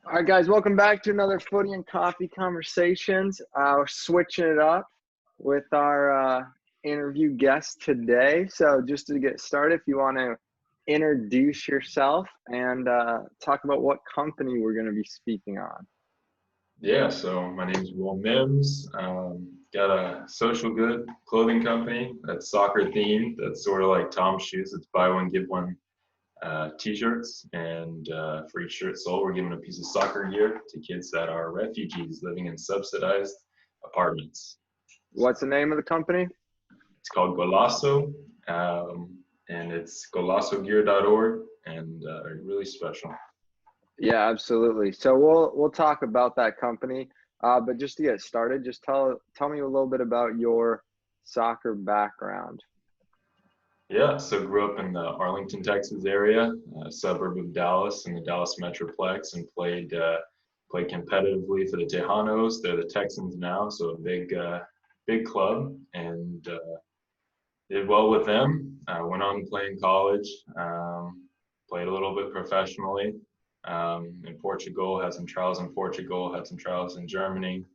All right, guys, welcome back to another Footy and Coffee Conversations. We're switching it up with our interview guest today. So, just to get started, if you want to introduce yourself and talk about what company we're going to be speaking on. Yeah, so my name is Will Mims. Got a social good clothing company that's soccer themed. That's sort of like Tom's Shoes. It's buy one, give one t-shirts. And for each shirt sold, we're giving a piece of soccer gear to kids that are refugees living in subsidized apartments. What's the name of the company? It's called Golazo, and it's golazogear.org, and really special. Yeah, absolutely. So we'll talk about that company. But just to get started, just tell me a little bit about your soccer background. Yeah, so grew up in the Arlington, Texas area, a suburb of Dallas in the Dallas Metroplex, and played competitively for the Tejanos. They're the Texans now, so a big club, and did well with them. Went on to play in college, played a little bit professionally in Portugal, had some trials in Portugal, had some trials in Germany.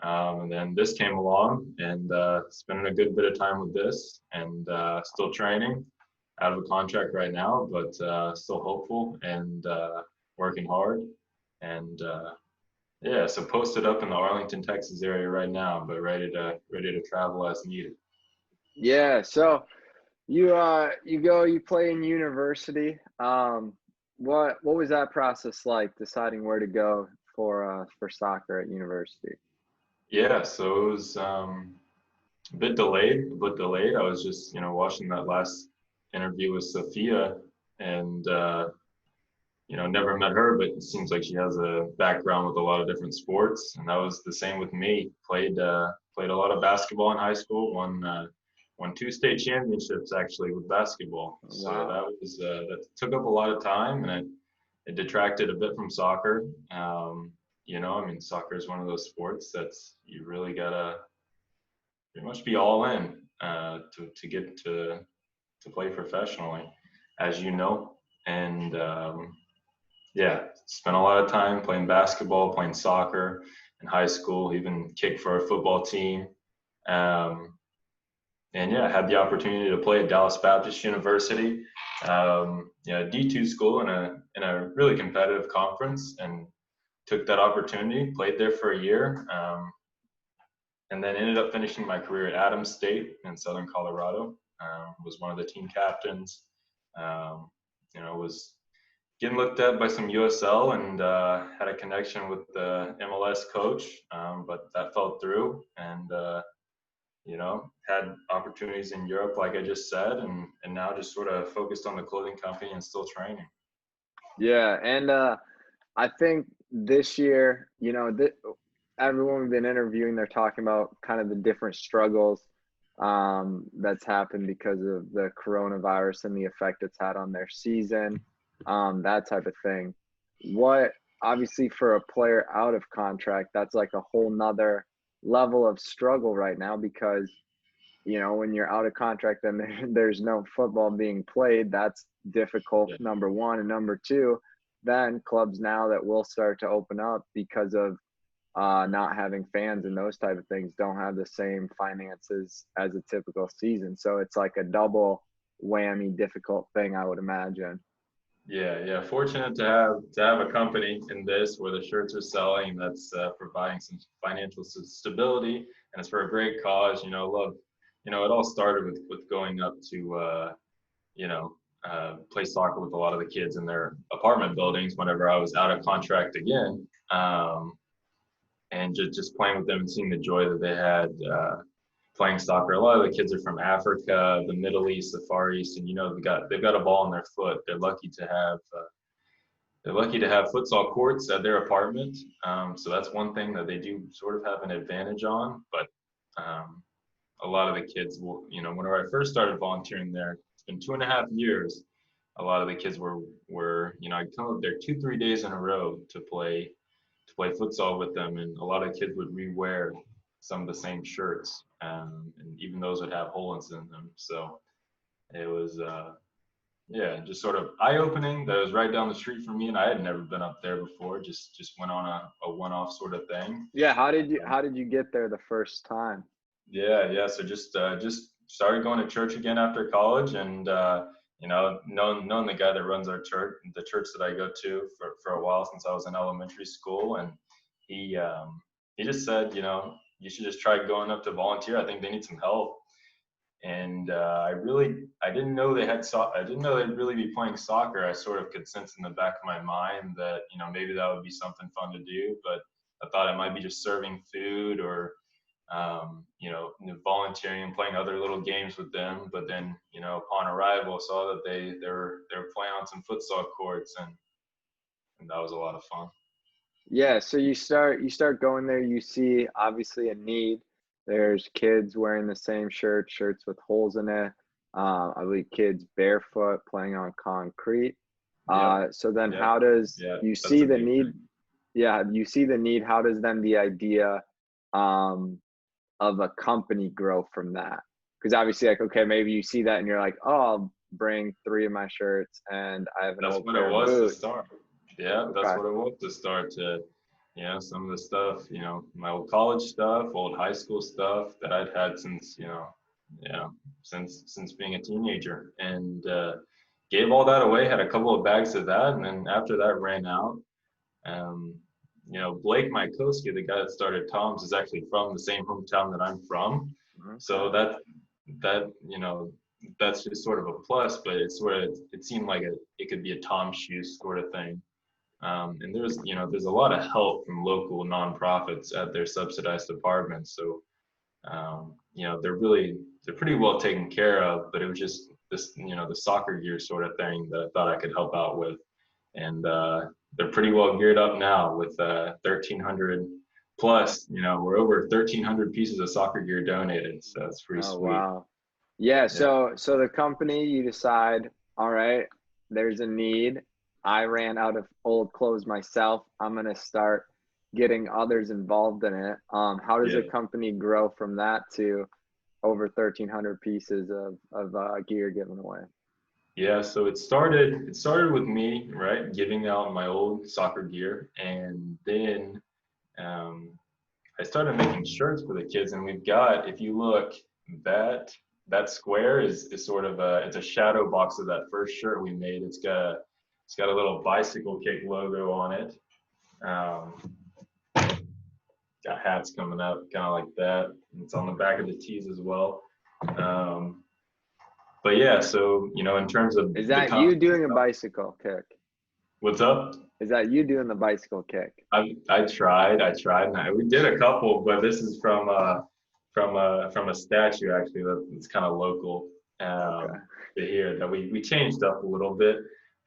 And then this came along and spending a good bit of time with this and still training out of a contract right now, but still hopeful and working hard. And yeah, so posted up in the Arlington, Texas area right now, but ready to travel as needed. Yeah, so you play in university. What was that process like deciding where to go for soccer at university? Yeah, so it was a bit delayed. I was just, watching that last interview with Sophia and never met her, but it seems like she has a background with a lot of different sports, and that was the same with me. Played a lot of basketball in high school. Won two state championships actually with basketball. So Wow. that took up a lot of time, and it detracted a bit from soccer. I mean, soccer is one of those sports that's you really gotta pretty much be all in to get to play professionally, as you know, and yeah, spent a lot of time playing basketball, playing soccer in high school, even kicked for a football team. Um, and yeah, had the opportunity to play at Dallas Baptist University, D2 school in a really competitive conference, and took that opportunity, played there for a year, and then ended up finishing my career at Adams State in Southern Colorado. Was one of the team captains. Um, was getting looked at by some USL and had a connection with the MLS coach, but that fell through. And had opportunities in Europe, like I just said, and now just sort of focused on the clothing company and still training. Yeah, and I think this year, everyone we've been interviewing, they're talking about kind of the different struggles that's happened because of the coronavirus and the effect it's had on their season, that type of thing. What obviously for a player out of contract, that's like a whole nother level of struggle right now because when you're out of contract and there's no football being played, that's difficult, Yeah. number one. And number two, then clubs now that will start to open up because of not having fans and those type of things don't have the same finances as a typical season. So it's like a double whammy difficult thing, I would imagine. Yeah. Fortunate to have a company in this where the shirts are selling that's providing some financial stability, and it's for a great cause. Love. It all started with going up to play soccer with a lot of the kids in their apartment buildings whenever I was out of contract again, and just playing with them and seeing the joy that they had. Playing soccer. A lot of the kids are from Africa, the Middle East, the Far East, and they've got a ball in their foot. They're lucky to have futsal courts at their apartment. So that's one thing that they do sort of have an advantage on. But a lot of the kids will, whenever I first started volunteering there, it's been 2.5 years. A lot of the kids were I'd come up there 2-3 days in a row to play futsal with them, and a lot of kids would rewear some of the same shirts, and even those would have holes in them. So it was yeah, just sort of eye-opening that it was right down the street from me, and I had never been up there before. Just went on a one-off sort of thing. Yeah, Um, how did you get there the first time? yeah. So just started going to church again after college, and you know, knowing the guy that runs our church, the church that I go to for a while since I was in elementary school, and he he just said, you know, you should just try going up to volunteer. I think they need some help. And I didn't know I didn't know they'd really be playing soccer. I sort of could sense in the back of my mind that, you know, maybe that would be something fun to do, but I thought it might be just serving food or you know, volunteering and playing other little games with them. But then, you know, upon arrival, saw that they were playing on some futsal courts, and that was a lot of fun. Yeah, so you start going there, you see obviously a need. There's kids wearing the same shirts with holes in it. I believe kids barefoot playing on concrete. Yep, So then yep, how does yeah. you That's see a the big need? thing. Yeah, you see the need. How does then the idea um, of a company grow from that? Because obviously, like, okay, maybe you see that and you're like, oh, I'll bring three of my shirts and I have an That's old what it pair of was to boots. start. Yeah, that's Okay. what it was to start to, you know, some of the stuff, you know, my old college stuff, old high school stuff that I'd had since, yeah, since being a teenager, and gave all that away. Had a couple of bags of that, and then after that ran out. Um, you know, Blake Mykoski, the guy that started Tom's, is actually from the same hometown that I'm from, Okay. so that you know that's just sort of a plus, but it's sort of it seemed like it could be a Tom Shoes sort of thing. And there's a lot of help from local nonprofits at their subsidized departments, so you know they're pretty well taken care of. But it was just this, you know, the soccer gear sort of thing that I thought I could help out with, and they're pretty well geared up now with 1,300 plus. You know, we're over 1,300 pieces of soccer gear donated, so that's pretty Oh, sweet. wow. Yeah, Yeah. so the company, you decide, all right, there's a need. I ran out of old clothes myself. I'm gonna start getting others involved in it. How does a Yeah. company grow from that to over 1,300 pieces of gear given away? Yeah, so it started with me, right, giving out my old soccer gear, and then um, I started making shirts for the kids. And we've got, if you look, that that square is sort of it's a shadow box of that first shirt we made. It's got a little bicycle kick logo on it. Um, got hats coming up, kind of like that. And it's on the back of the tees as well. Um, but yeah, so you know, in terms of Is the that you doing a bicycle kick? what's up? Is that you doing the bicycle kick? I tried, and we did a couple, but this is from a statue actually that's kind of local Okay. to here that we changed up a little bit.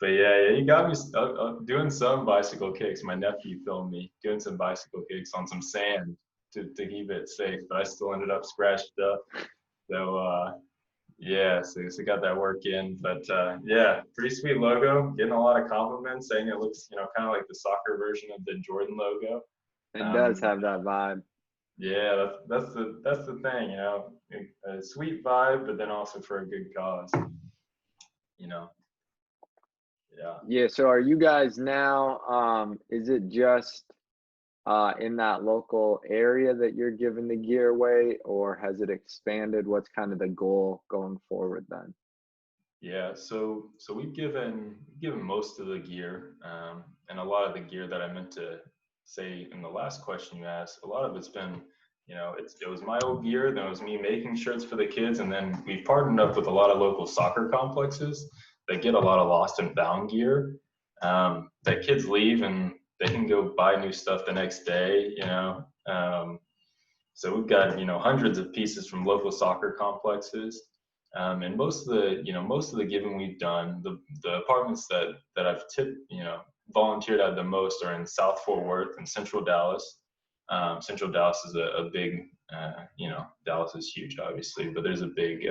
But yeah, you got me doing some bicycle kicks. My nephew filmed me doing some bicycle kicks on some sand to keep it safe, but I still ended up scratched up. So yeah, so got that work in, but yeah, pretty sweet logo. Getting a lot of compliments saying it looks, you know, kind of like the soccer version of the Jordan logo. It does Um, have that vibe. yeah, that's the thing, you know, a sweet vibe, but then also for a good cause, you know. Yeah. Yeah, so are you guys now, is it just in that local area that you're giving the gear away, or has it expanded? What's kind of the goal going forward then? Yeah, so we've given most of the gear, and a lot of the gear that I meant to say in the last question you asked. A lot of it's been, you know, it was my old gear, then it was me making shirts for the kids, and then we've partnered up with a lot of local soccer complexes that get a lot of lost and found gear. That kids leave and they can go buy new stuff the next day, you know. So we've got, you know, hundreds of pieces from local soccer complexes, and most of the giving we've done, the apartments that I've tipped, you know, volunteered at the most are in South Fort Worth and Central Dallas. Central Dallas is a big, you know, Dallas is huge, obviously, but there's a big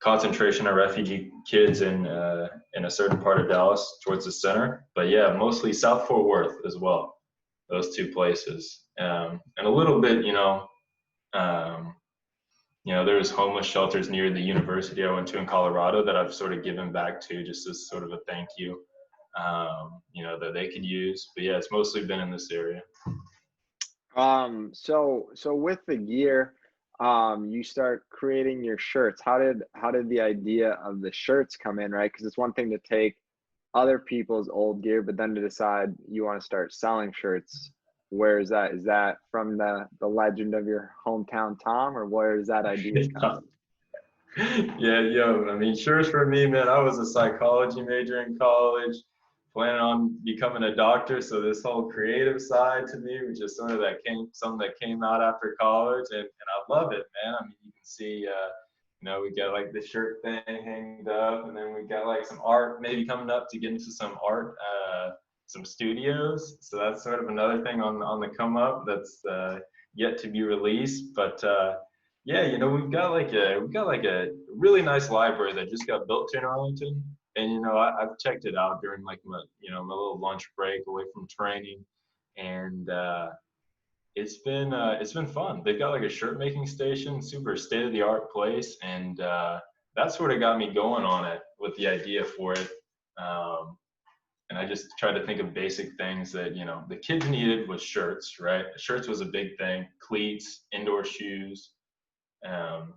concentration of refugee kids in a certain part of Dallas towards the center. But yeah, mostly South Fort Worth as well. Those two places, and a little bit, you know, um, You know, there's homeless shelters near the university I went to in Colorado that I've sort of given back to just as sort of a thank you, you know, that they could use. But yeah, it's mostly been in this area. So with the gear, you start creating your shirts. How did the idea of the shirts come in, right? Because it's one thing to take other people's old gear, but then to decide you want to start selling shirts. Where is that? Is that from the legend of your hometown Tom, or where does that ideas come in? Yeah, yo, I mean, sure for me, man. I was a psychology major in college, planning on becoming a doctor. So this whole creative side to me was just sort of something that came out after college, and I love it, man. I mean, you can see, you know, we got like the shirt thing hanged up, and then we got like some art maybe coming up to get into some art, some studios. So that's sort of another thing on the come up that's yet to be released, but. Yeah, you know, we've got like a really nice library that just got built in Arlington, and you know, I've checked it out during like my little lunch break away from training, and it's been fun. They've got like a shirt making station, super state of the art place, and that's sort of got me going on it with the idea for it. Um, and I just tried to think of basic things that you know the kids needed was shirts, right? Shirts was a big thing, cleats, indoor shoes. Um,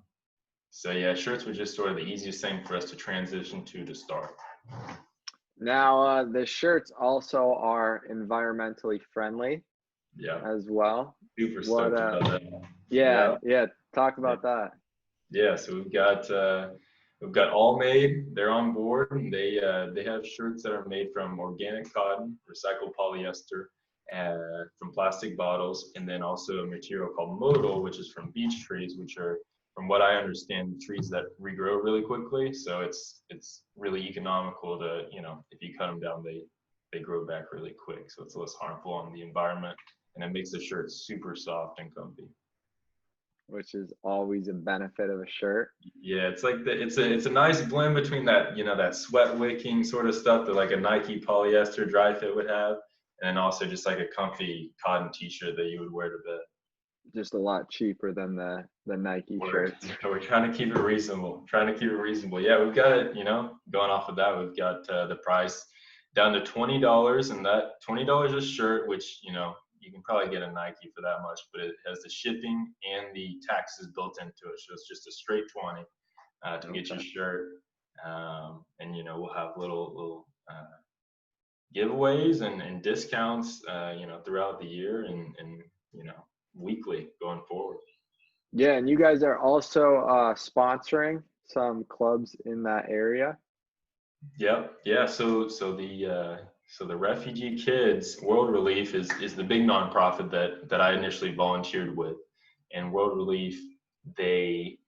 so yeah, shirts was just sort of the easiest thing for us to transition to start. Now, the shirts also are environmentally friendly Yeah, as well. super What stoked about that. Yeah, Yeah, yeah, talk yeah, about that. yeah. So we've got All Made. They're on board. They have shirts that are made from organic cotton, recycled polyester, from plastic bottles, and then also a material called modal, which is from beech trees, which are, from what I understand, trees that regrow really quickly. So it's really economical to, you know, if you cut them down, they grow back really quick. So it's less harmful on the environment, and it makes the shirt super soft and comfy. Which is always a benefit of a shirt. Yeah, it's like it's a nice blend between that, you know, that sweat wicking sort of stuff that like a Nike polyester dry fit would have, and then also just like a comfy cotton t-shirt that you would wear to bed. Just a lot cheaper than the Nike We're shirts. we're trying to keep it reasonable. Trying to keep it reasonable. Yeah, we've got it, you know, going off of that, we've got the price down to $20, and that $20 a shirt, which, you know, you can probably get a Nike for that much, but it has the shipping and the taxes built into it. So it's just a straight 20 to get your Okay. shirt. And you know, we'll have little giveaways and discounts, you know, throughout the year and you know, weekly going forward. Yeah, and you guys are also sponsoring some clubs in that area. Yep. Yeah. So the Refugee Kids World Relief is the big nonprofit that I initially volunteered with, and World Relief, they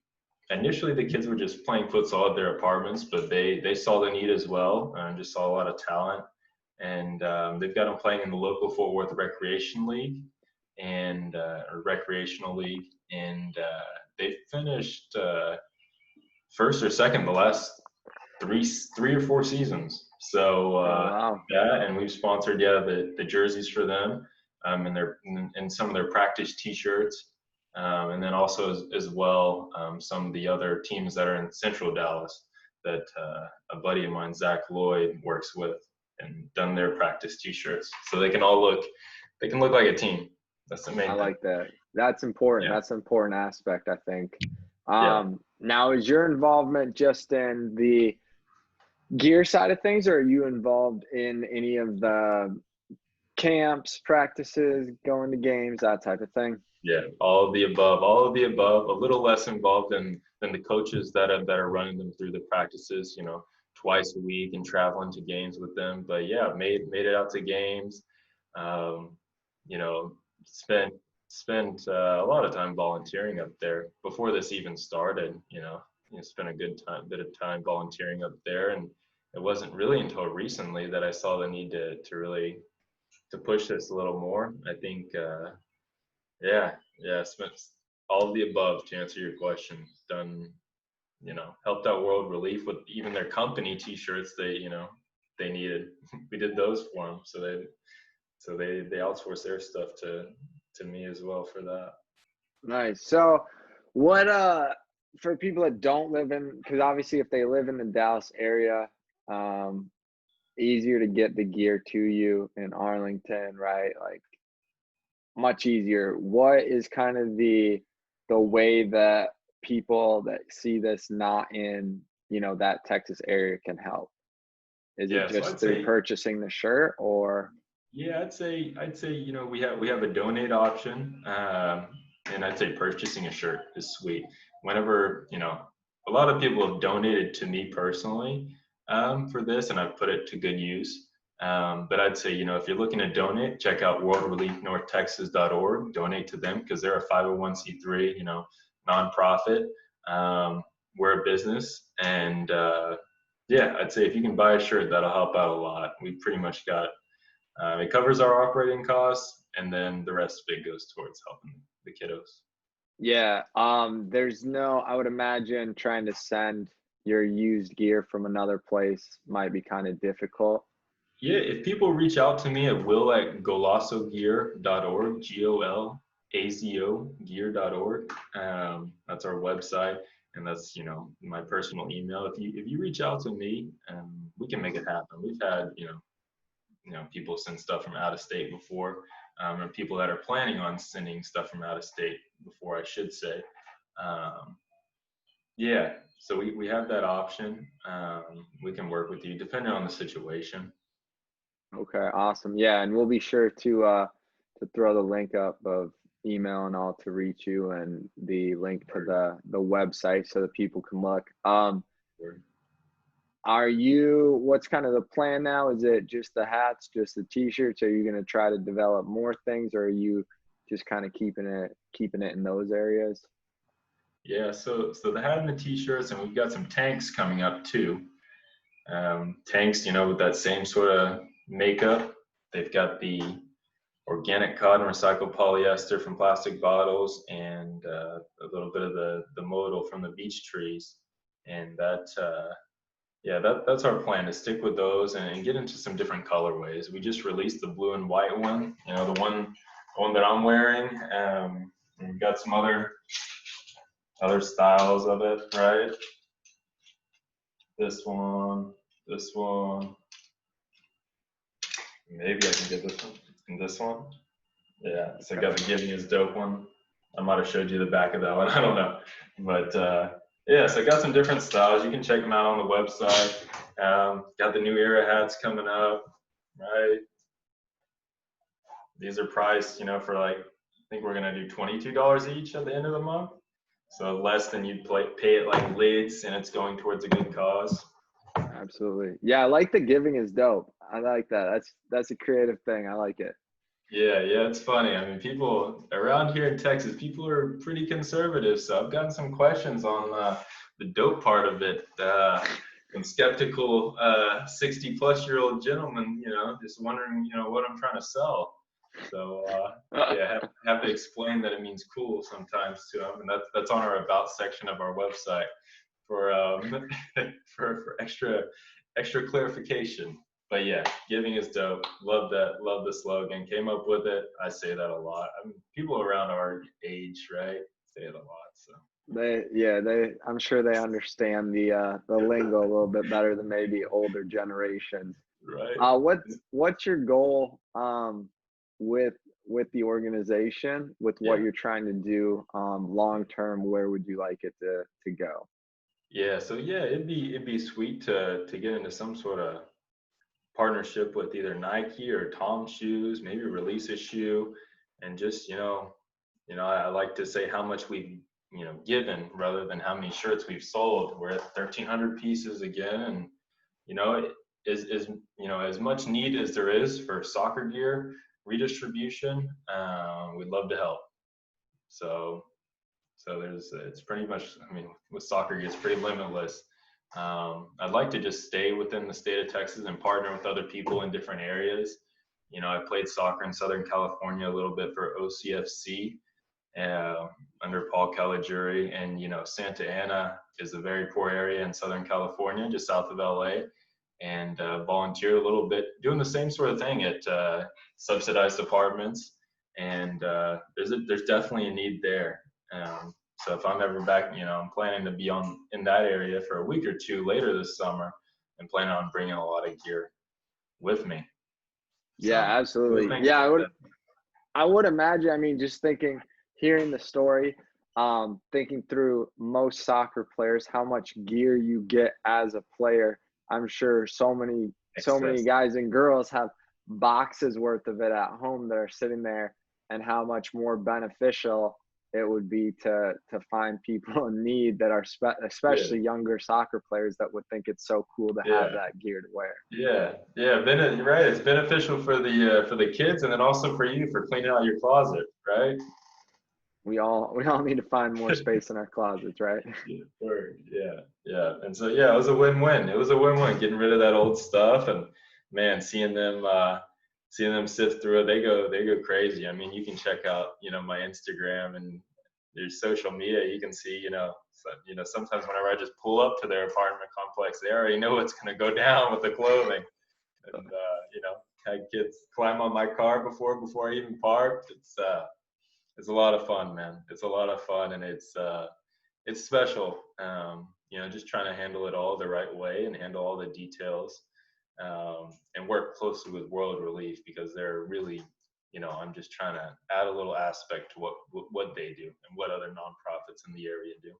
initially the kids were just playing futsal at their apartments, but they saw the need as well and just saw a lot of talent, and they've got them playing in the local Fort Worth Recreation League and or Recreational League, and they finished first or second the last three or four seasons. So Oh wow. that, and we've sponsored the jerseys for them, and their and some of their practice T-shirts, and then also as well some of the other teams that are in Central Dallas that a buddy of mine, Zach Lloyd, works with, and done their practice T-shirts, so they can look like a team. That's the I main thing. like that. That's important. Yeah, That's an important aspect, I think. yeah. Now is your involvement just in the gear side of things, or are you involved in any of the camps, practices, going to games, that type of thing? Yeah, all of the above, all of the above. A little less involved than the coaches that are running them through the practices, you know, twice a week and traveling to games with them. But yeah, made it out to games. Um, you know, spent spent a lot of time volunteering up there before this even started. Spent a good bit of time volunteering up there, and it wasn't really until recently that I saw the need to really to push this a little more. I think. Yeah, yeah, spent all of the above to answer your question. Done, you know, helped out World Relief with even their company T-shirts. They needed. We did those for them, so they outsourced their stuff to me as well for that. Nice. So, what? for people that don't live in, because obviously if they live in the Dallas area, um, easier to get the gear to you in Arlington, right? Like much easier. What is kind of the way that people that see this not in, that Texas area can help? Is it Yeah, so just I'd through say, purchasing the shirt or yeah, I'd say, we have a donate option, and I'd say purchasing a shirt is sweet. Whenever, a lot of people have donated to me personally, for this, and I've put it to good use. But I'd say, if you're looking to donate, check out worldreliefnorthtexas.org. Donate to them because they're a 501c3, nonprofit. Um, we're a business, and yeah, I'd say if you can buy a shirt, that'll help out a lot. We pretty much got it covers our operating costs, and then the rest of it goes towards helping the kiddos. yeah, there's no, I would imagine trying to send your used gear from another place might be kind of difficult. Yeah, if people reach out to me at will@golazogear.org, GOLAZO gear.org. That's our website, and that's my personal email. If you reach out to me, we can make it happen. We've had people send stuff from out of state before, or people that are planning on sending stuff from out of state before, I should say. Um, yeah, so we have that option. We can work with you depending on the situation. Okay, awesome. Yeah, and we'll be sure to throw the link up of email and all to reach you and the link to Or, the website so that people can look. or What's kind of the plan now? Is it just the hats, just the t-shirts? Are you going to try to develop more things or are you just kind of keeping it in those areas? yeah, so the hat and the t-shirts, and we've got some tanks coming up too. Tanks, with that same sort of makeup. They've got the organic cotton, recycled polyester from plastic bottles, and a little bit of the modal from the beech trees. And that's our plan to stick with those and get into some different colorways. We just released the blue and white one, the one that I'm wearing. And we've got some other styles of it, right? This one. Maybe I can get this one. And this one. Yeah, so I got the Give Me His Dope one. I might have showed you the back of that one. I don't know. But yeah, so I got some different styles. You can check them out on the website. Got the new era hats coming up, right? These are priced, for like, I think we're going to do $22 each at the end of the month. So less than you'd pay it like lids, and it's going towards a good cause. Absolutely. Yeah, I like the giving is dope. I like that. That's a creative thing. I like it. Yeah, it's funny. I mean, people around here in Texas, people are pretty conservative. So I've gotten some questions on the dope part of it. Some skeptical 60-plus-year-old gentlemen, just wondering, what I'm trying to sell. So yeah, have to explain that it means cool sometimes to them, and that's on our about section of our website for for extra clarification. But yeah, giving is dope. Love that. Love the slogan. Came up with it. I say that a lot. I mean, people around our age, right, say it a lot. So I'm sure they understand the lingo a little bit better than maybe older generations. right. What's your goal with the organization, with what Yeah. you're trying to do long term? Where would you like it to go? Yeah. So yeah, it'd be sweet to get into some sort of partnership with either Nike or Tom Shoes, maybe release a shoe, and just I like to say how much we've given rather than how many shirts we've sold. We're at 1,300 pieces again, and it is as much need as there is for soccer gear redistribution. We'd love to help. So it's pretty much, I mean, with soccer gear, it's pretty limitless. I'd like to just stay within the state of Texas and partner with other people in different areas. I played soccer in Southern California a little bit for OCFC uh, under Paul Caligiuri, and Santa Ana is a very poor area in Southern California, just south of LA, and volunteer a little bit, doing the same sort of thing at subsidized apartments, and there's definitely a need there. So if I'm ever back, I'm planning to be in that area for a week or two later this summer, and planning on bringing a lot of gear with me. Yeah, So cool absolutely. things Yeah, like that. I would imagine. I mean, just hearing the story, thinking through most soccer players, how much gear you get as a player. I'm sure so many Excess. guys and girls have boxes worth of it at home that are sitting there, and how much more beneficial it would be to find people in need that are Yeah. especially younger soccer players that would think it's so cool to have Yeah. that gear to wear. Yeah, yeah, right. It's beneficial for the kids, and then also for you for cleaning out your closet, right? We all need to find more space in our closets, right? Yeah, word. Yeah, yeah. And so yeah, it was a win-win. It was a win-win getting rid of that old stuff, and man, seeing them sift through it, they go crazy. I mean, you can check out, my Instagram and their social media. You can see, sometimes whenever I just pull up to their apartment complex, they already know what's going to go down with the clothing. And had kids climb on my car before I even parked. It's a lot of fun, man. It's a lot of fun, and it's special. Just trying to handle it all the right way and handle all the details, and work closely with World Relief because they're really, I'm just trying to add a little aspect to what they do and what other nonprofits in the area do.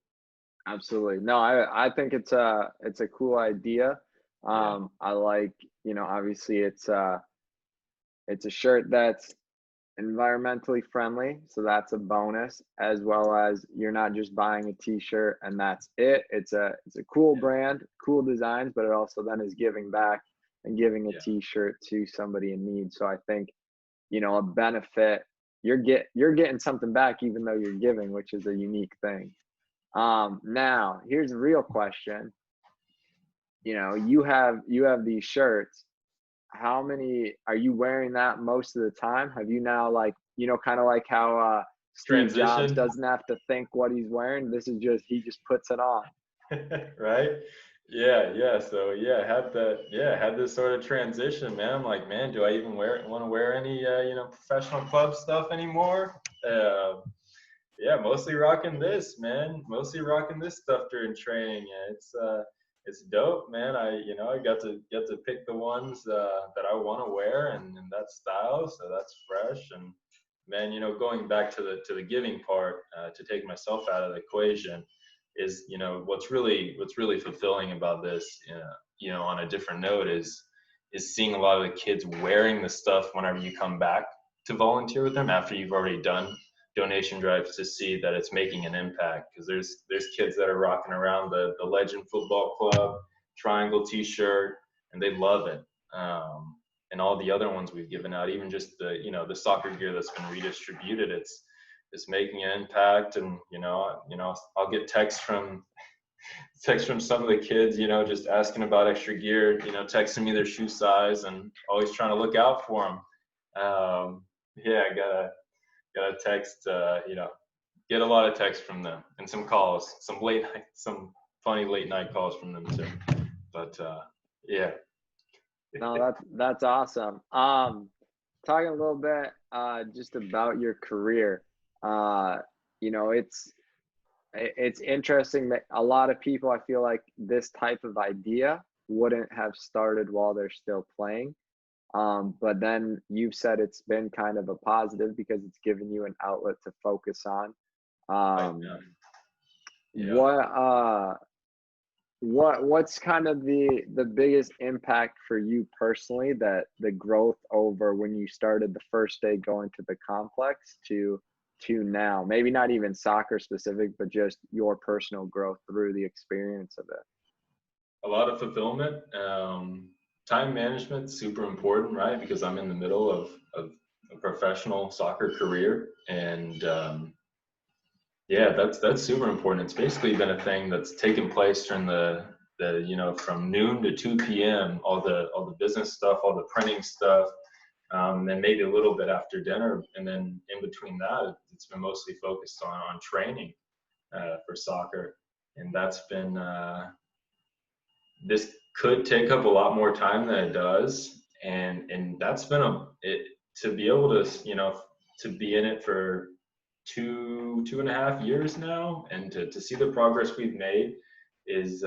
Absolutely. No, I think it's a cool idea. Yeah, I like, obviously it's a shirt that's environmentally friendly, so that's a bonus, as well as you're not just buying a t-shirt and that's it. It's a cool yeah, brand, cool designs, but it also then is giving back and giving a yeah, t-shirt to somebody in need. So I think, a benefit, you're getting something back even though you're giving, which is a unique thing. Now here's the real question. You have these shirts. How many are you wearing that most of the time? Have you now, like, kind of like how Steve Jobs transition. doesn't have to think what he's wearing. This is just he just puts it on. Right? Yeah, yeah. So yeah, had this sort of transition, man. I'm like, man, do I even want to wear any professional club stuff anymore? Yeah, mostly rocking this, man. Mostly rocking this stuff during training. And it's dope, man. I got to pick the ones that I want to wear and that style, so that's fresh. And man, going back to the giving part, to take myself out of the equation is, what's really fulfilling about this, on a different note is seeing a lot of the kids wearing the stuff whenever you come back to volunteer with them after you've already done donation drives, to see that it's making an impact, because there's kids that are rocking around the Legend Football Club triangle T-shirt and they love it. And all the other ones we've given out, even just the soccer gear that's been redistributed, it's making an impact. And I'll get texts from some of the kids, just asking about extra gear, texting me their shoe size, and always trying to look out for them. Yeah, I got a text, get a lot of texts from them and some calls, some funny late night calls from them too. But yeah, No, that's awesome. Talking a little bit just about your career. Uh, it's interesting that a lot of people, I feel like this type of idea wouldn't have started while they're still playing. But then you've said it's been kind of a positive because it's given you an outlet to focus on. right Um, now, yeah. what what's kind of the biggest impact for you personally, that the growth over when you started the first day going to the complex to now? Maybe not even soccer specific, but just your personal growth through the experience of it. A lot of fulfillment. Time management, super important, right? Because I'm in the middle of a professional soccer career, and yeah, that's super important. It's basically been a thing that's taken place during the from noon to 2 p.m. All the business stuff, all the printing stuff, then maybe a little bit after dinner, and then in between that, it's been mostly focused on training for soccer, and that's been this could take up a lot more time than it does, and that's been to be able to to be in it for 2.5 years now, and to see the progress we've made is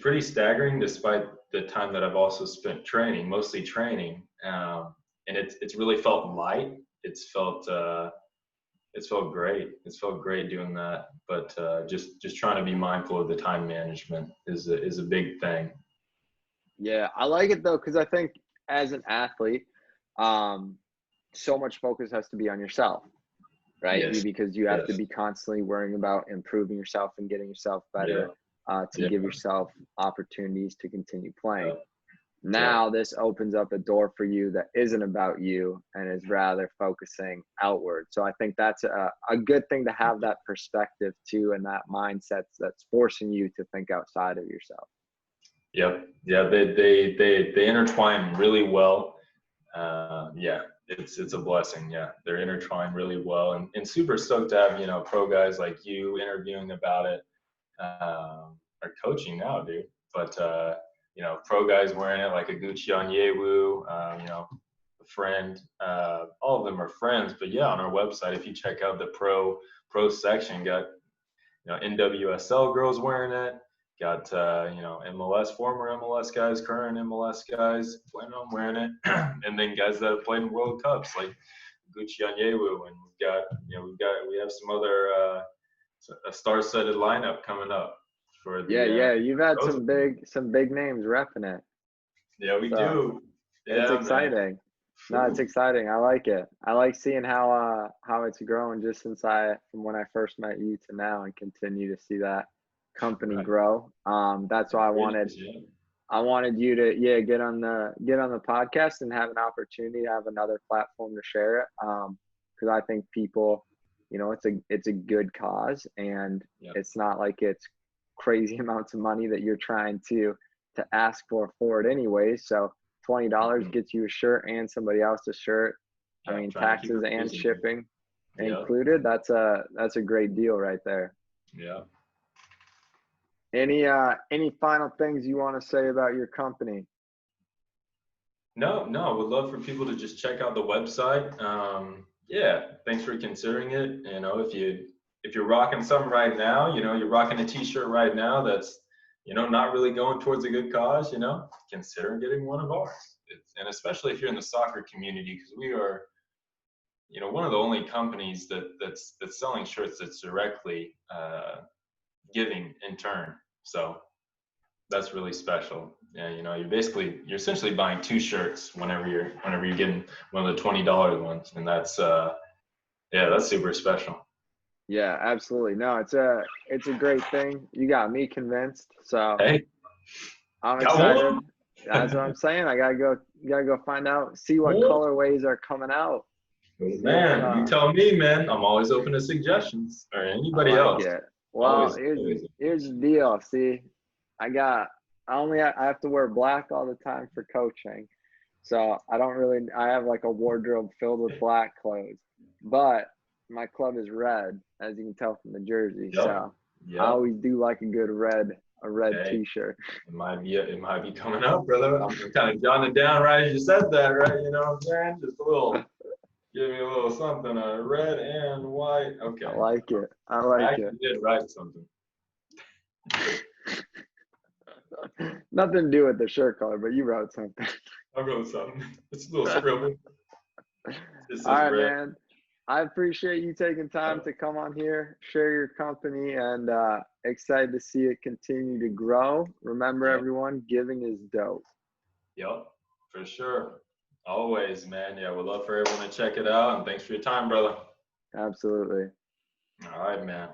pretty staggering, despite the time that I've also spent training, mostly training. And it's really felt light. It's felt great. It's felt great doing that. But just trying to be mindful of the time management is a big thing. Yeah, I like it though, because I think as an athlete, so much focus has to be on yourself, right? Yes. Because you have to Yes. be constantly worrying about improving yourself and getting yourself better, to Yeah. give yourself opportunities to continue playing. Yeah. Now this opens up a door for you that isn't about you and is rather focusing outward. So I think that's a good thing to have that perspective too, and that mindset that's forcing you to think outside of yourself. Yep. Yeah. They intertwine really well. Yeah. It's a blessing. Yeah. They're intertwined really well, and super stoked to have, pro guys like you interviewing about it, or coaching now, dude. But pro guys wearing it, like a Gucci Onyewu, a friend. All of them are friends. But yeah, on our website, if you check out the pro section, got NWSL girls wearing it. Got MLS, former MLS guys, current MLS guys planning on wearing it, and then guys that have played in World Cups like Gucci Onyewu, and we have some other a star-studded lineup coming up for the Yeah, you've had Rose some Bowl. big names repping it. Yeah, we So do. it's Yeah, man. exciting. No, it's exciting. I like it. I like seeing how it's grown just from when I first met you to now, and continue to see that company Right. grow. That's why Yeah. I wanted you to get on the podcast and have an opportunity to have another platform to share it. Because I think people, it's a good cause, and Yep. it's not like it's crazy amounts of money that you're trying to ask for it anyways. So $20 gets you a shirt and somebody else a shirt. I Yeah, mean, trying to keep taxes it and reasonable. shipping Yeah. included. That's a great deal right there. Yeah. Any final things you want to say about your company? No, would love for people to just check out the website. Yeah, thanks for considering it. If you're rocking something right now, you're rocking a t-shirt right now that's, not really going towards a good cause, consider getting one of ours. And especially if you're in the soccer community, because we are, one of the only companies that's selling shirts that's directly giving in turn. So that's really special. Yeah, you're essentially buying two shirts whenever you're getting one of the $20 ones, and that's that's super special. Yeah, absolutely. No, it's a great thing. You got me convinced. So Hey, I'm got excited. one? That's what I'm saying. I gotta go find out, see what colorways are coming out. See what's Man, you tell me, man. I'm always open to suggestions, or I anybody like else. it. Well, Always, here's always. here's the deal. See, I have to wear black all the time for coaching. So I have like a wardrobe filled with black clothes, but my club is red, as you can tell from the jersey. Yep. So I Yep. always do like a red Hey, t-shirt. it might be coming up, brother. I'm kind of jotting it down right as you said that, right? You know what I'm saying? Just a little, give me a little something, red and white. Okay. I like it. I I like it. actually did write something. Nothing to do with the shirt color, but you wrote something. I wrote something. It's a little scribble. This All is right, red. man. I appreciate you taking time to come on here, share your company, and excited to see it continue to grow. Remember, Yep. everyone, giving is dope. Yep. For sure. Always, man. Yeah, we'd love for everyone to check it out. And thanks for your time, brother. Absolutely. All right, man.